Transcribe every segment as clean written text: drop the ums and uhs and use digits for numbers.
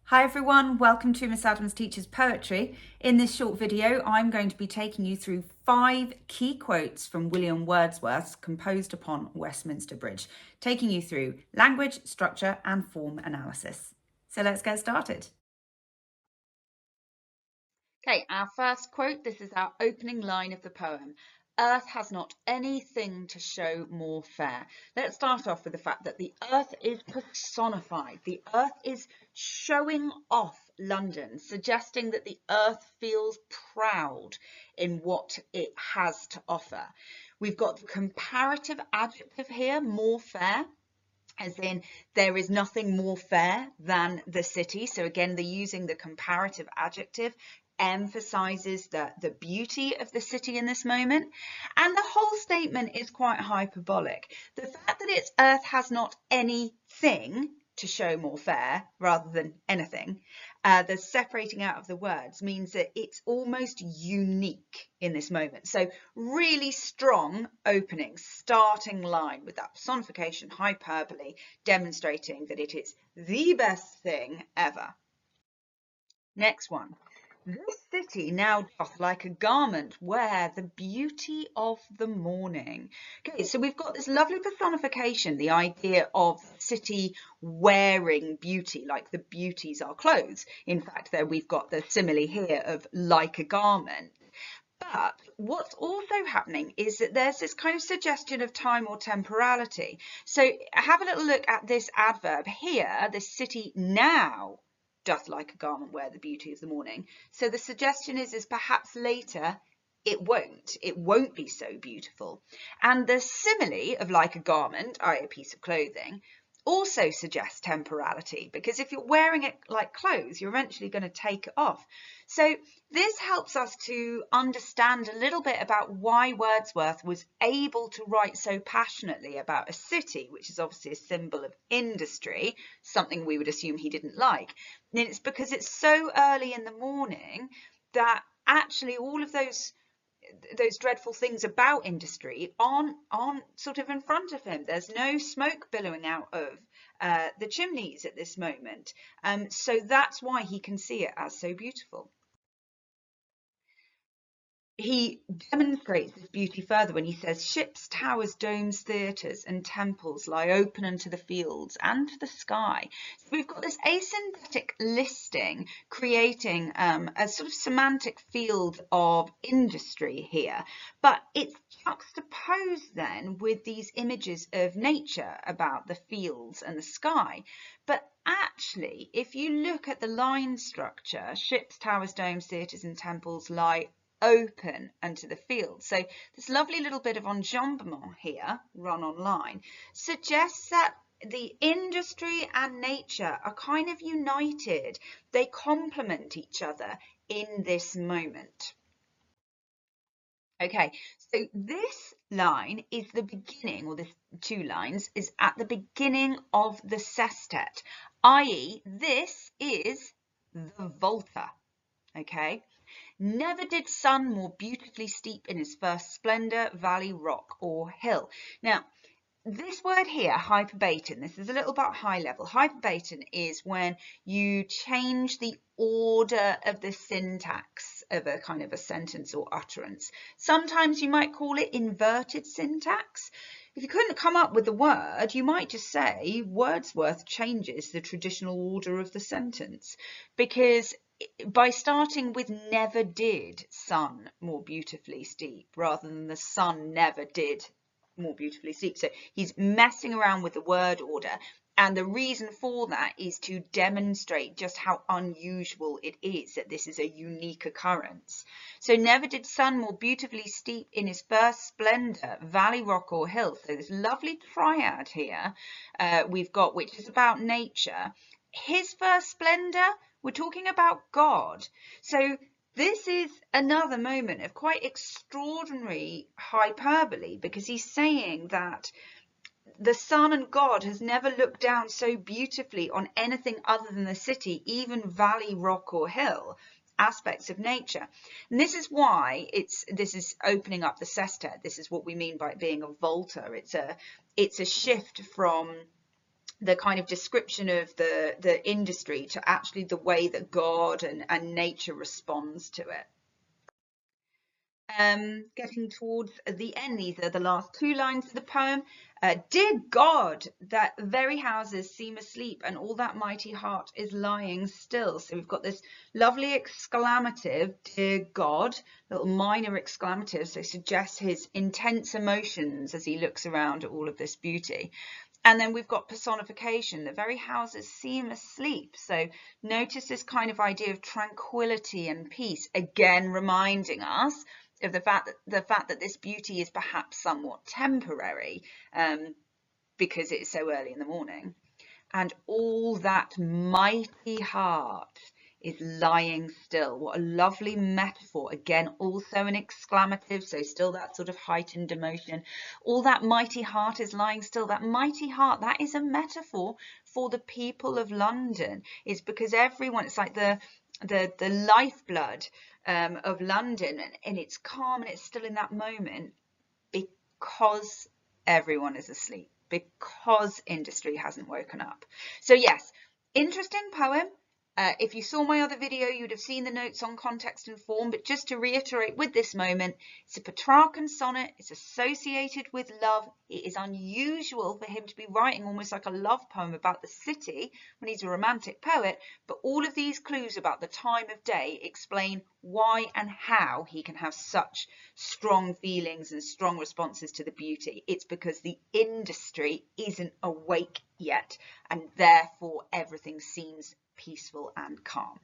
Hi everyone, welcome to Miss Adams Teaches Poetry. In this short video, I'm going to be taking you through 5 key quotes from William Wordsworth composed upon Westminster Bridge, taking you through language, structure and form analysis. So let's get started. Okay, our first quote, this is our opening line of the poem. Earth has not anything to show more fair. Let's start off with the fact that the earth is personified. The earth is showing off London, suggesting that the earth feels proud in what it has to offer. We've got the comparative adjective here, more fair, as in there is nothing more fair than the city. So again, they're using the comparative adjective, emphasizes the beauty of the city in this moment. And the whole statement is quite hyperbolic. The fact that its earth has not anything to show more fair rather than anything, the separating out of the words means that it's almost unique in this moment. So really strong opening, starting line with that personification, hyperbole, demonstrating that it is the best thing ever. Next one. This city now doth like a garment wear the beauty of the morning. Okay, so we've got this lovely personification, the idea of the city wearing beauty, like the beauties are clothes. In fact, there we've got the simile here of like a garment. But what's also happening is that there's this kind of suggestion of time or temporality. So have a little look at this adverb here, the city now doth like a garment wear the beauty of the morning. So the suggestion is perhaps later it won't be so beautiful. And the simile of like a garment, i.e. a piece of clothing, also suggests temporality, because if you're wearing it like clothes, you're eventually going to take it off. So this helps us to understand a little bit about why Wordsworth was able to write so passionately about a city, which is obviously a symbol of industry, something we would assume he didn't like. And it's because it's so early in the morning that actually all of those dreadful things about industry aren't sort of in front of him. There's no smoke billowing out of the chimneys at this moment. So that's why he can see it as so beautiful. He demonstrates this beauty further when he says, ships, towers, domes, theatres and temples lie open unto the fields and to the sky. So we've got this asynthetic listing creating a sort of semantic field of industry here, but it's juxtaposed then with these images of nature about the fields and the sky. But actually, if you look at the line structure, ships, towers, domes, theatres and temples lie open unto the field. So this lovely little bit of enjambment here, run online, suggests that the industry and nature are kind of united. They complement each other in this moment. Okay, so this line is the beginning, or this 2 lines, is at the beginning of the sestet, i.e. this is the volta, okay? Never did sun more beautifully steep in his first splendour, valley, rock or hill. Now, this word here, hyperbaton, this is a little bit high level. Hyperbaton is when you change the order of the syntax of a kind of a sentence or utterance. Sometimes you might call it inverted syntax. If you couldn't come up with the word, you might just say Wordsworth changes the traditional order of the sentence, because by starting with never did sun more beautifully steep rather than the sun never did more beautifully steep. So he's messing around with the word order, and the reason for that is to demonstrate just how unusual it is that this is a unique occurrence. So never did sun more beautifully steep in his first splendour, valley, rock or hill. So this lovely triad here we've got, which is about nature. His first splendour, we're talking about God. So this is another moment of quite extraordinary hyperbole, because he's saying that the sun and God has never looked down so beautifully on anything other than the city, even valley, rock or hill, aspects of nature. And this is why this is opening up the sestet. This is what we mean by it being a volta. It's a shift from the kind of description of the industry to actually the way that God and nature responds to it. Getting towards the end, these are the last two lines of the poem. Dear God, that very houses seem asleep and all that mighty heart is lying still. So we've got this lovely exclamative, dear God, little minor exclamative, so suggests his intense emotions as he looks around at all of this beauty. And then we've got personification, the very houses seem asleep. So notice this kind of idea of tranquility and peace, again reminding us of the fact that this beauty is perhaps somewhat temporary, because it's so early in the morning. And all that mighty heart is lying still. What a lovely metaphor. Again, also an exclamative, so still that sort of heightened emotion. All that mighty heart is lying still. That mighty heart, that is a metaphor for the people of London. It's because everyone, it's like the lifeblood of London, and it's calm and it's still in that moment because everyone is asleep, because industry hasn't woken up. So yes, interesting poem. If you saw my other video, you'd have seen the notes on context and form, but just to reiterate with this moment, it's a Petrarchan sonnet, it's associated with love. It is unusual for him to be writing almost like a love poem about the city when he's a romantic poet, but all of these clues about the time of day explain why and how he can have such strong feelings and strong responses to the beauty. It's because the industry isn't awake yet, and therefore everything seems peaceful and calm.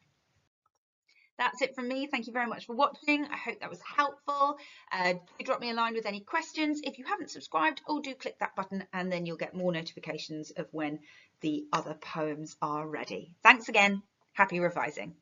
That's it from me. Thank you very much for watching. I hope that was helpful. Do drop me a line with any questions. If you haven't subscribed, do click that button and then you'll get more notifications of when the other poems are ready. Thanks again. Happy revising.